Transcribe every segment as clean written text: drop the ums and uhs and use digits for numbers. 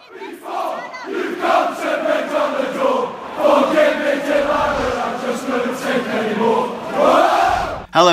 Hello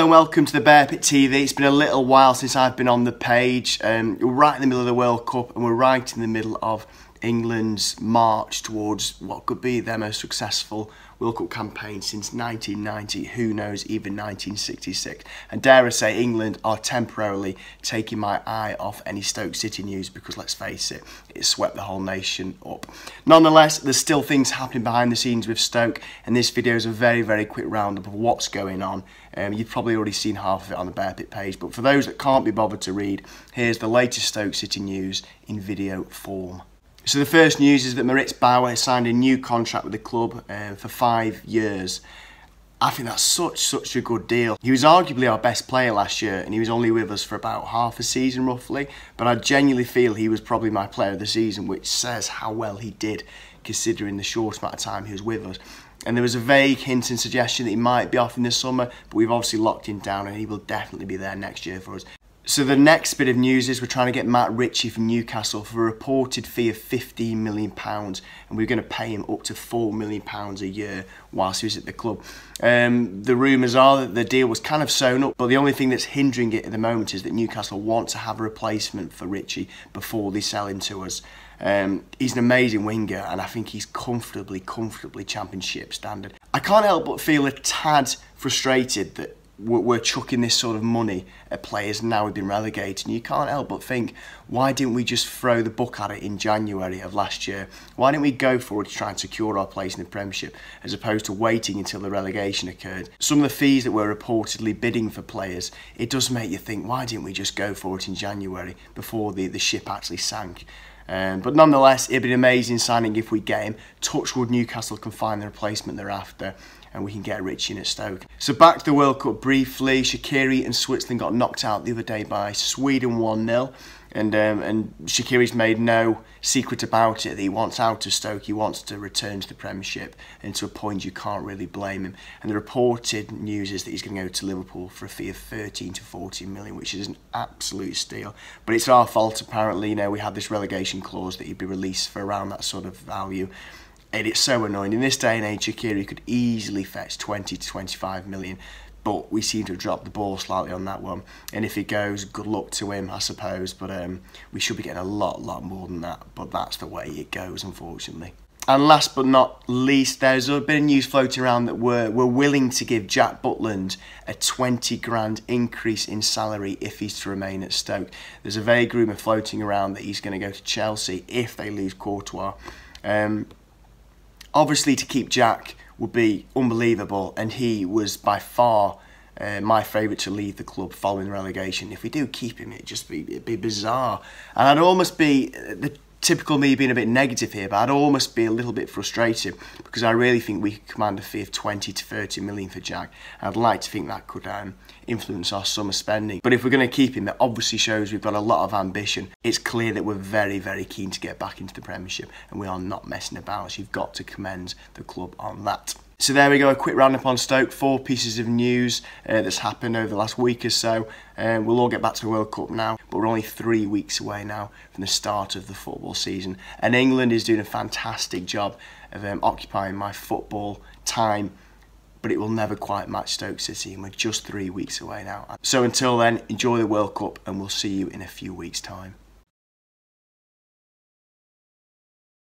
and welcome to the Bear Pit TV. It's been a little while since I've been on the page. We're right in the middle of the World Cup and we're right in the middle of England's march towards what could be their most successful World Cup campaign since 1990, who knows, even 1966. And dare I say, England are temporarily taking my eye off any Stoke City news because, let's face it, it swept the whole nation up. Nonetheless, there's still things happening behind the scenes with Stoke, and this video is a very, very quick roundup of what's going on. You've probably already seen half of it on the Bear Pit page, but for those that can't be bothered to read, here's the latest Stoke City news in video form. So the first news is that Moritz Bauer has signed a new contract with the club for 5 years. I think that's such a good deal. He was arguably our best player last year and he was only with us for about half a season roughly, but I genuinely feel he was probably my player of the season, which says how well he did considering the short amount of time he was with us. And there was a vague hint and suggestion that he might be off in the summer, but we've obviously locked him down and he will definitely be there next year for us. So the next bit of news is we're trying to get Matt Ritchie from Newcastle for a reported fee of £15 million, and we're going to pay him up to £4 million a year whilst he was at the club. The rumours are that the deal was kind of sewn up, but the only thing that's hindering it at the moment is that Newcastle want to have a replacement for Ritchie before they sell him to us. He's an amazing winger and I think he's comfortably Championship standard. I can't help but feel a tad frustrated that we're chucking this sort of money at players now we've been relegated, and you can't help but think, why didn't we just throw the book at it in January of last year? Why didn't we go forward to try and secure our place in the Premiership as opposed to waiting until the relegation occurred? Some of the fees that we're reportedly bidding for players, it does make you think, why didn't we just go for it in January before the ship actually sank? But nonetheless, it'd be an amazing signing if we get him. Touchwood, Newcastle can find the replacement they're after and we can get Ritchie in at Stoke. So back to the World Cup briefly. Shaqiri and Switzerland got knocked out the other day by Sweden 1-0. And Shaqiri's made no secret about it that he wants out of Stoke, he wants to return to the Premiership, and to a point you can't really blame him. And the reported news is that he's going to go to Liverpool for a fee of 13 to 14 million, which is an absolute steal. But it's our fault apparently, you know, we had this relegation clause that he'd be released for around that sort of value. And it's so annoying. In this day and age, Shaqiri could easily fetch 20 to 25 million. But we seem to have dropped the ball slightly on that one. And if he goes, good luck to him, I suppose. But we should be getting a lot more than that. But that's the way it goes, unfortunately. And last but not least, there's a bit of news floating around that we're willing to give Jack Butland a 20 grand increase in salary if he's to remain at Stoke. There's a vague rumour floating around that he's going to go to Chelsea if they lose Courtois. Obviously, to keep Jack would be unbelievable, and he was by far my favourite to leave the club following relegation. If we do keep him, it'd be bizarre, and I'd almost be the typical me being a bit negative here, but I'd almost be a little bit frustrated because I really think we could command a fee of 20 to 30 million for Jack. I'd like to think that could influence our summer spending. But if we're going to keep him, that obviously shows we've got a lot of ambition. It's clear that we're very keen to get back into the Premiership and we are not messing about. So you've got to commend the club on that. So there we go, a quick roundup on Stoke. 4 pieces of news that's happened over the last week or so. We'll all get back to the World Cup now, but we're only 3 weeks away now from the start of the football season. And England is doing a fantastic job of occupying my football time, but it will never quite match Stoke City, and we're just 3 weeks away now. So until then, enjoy the World Cup and we'll see you in a few weeks' time.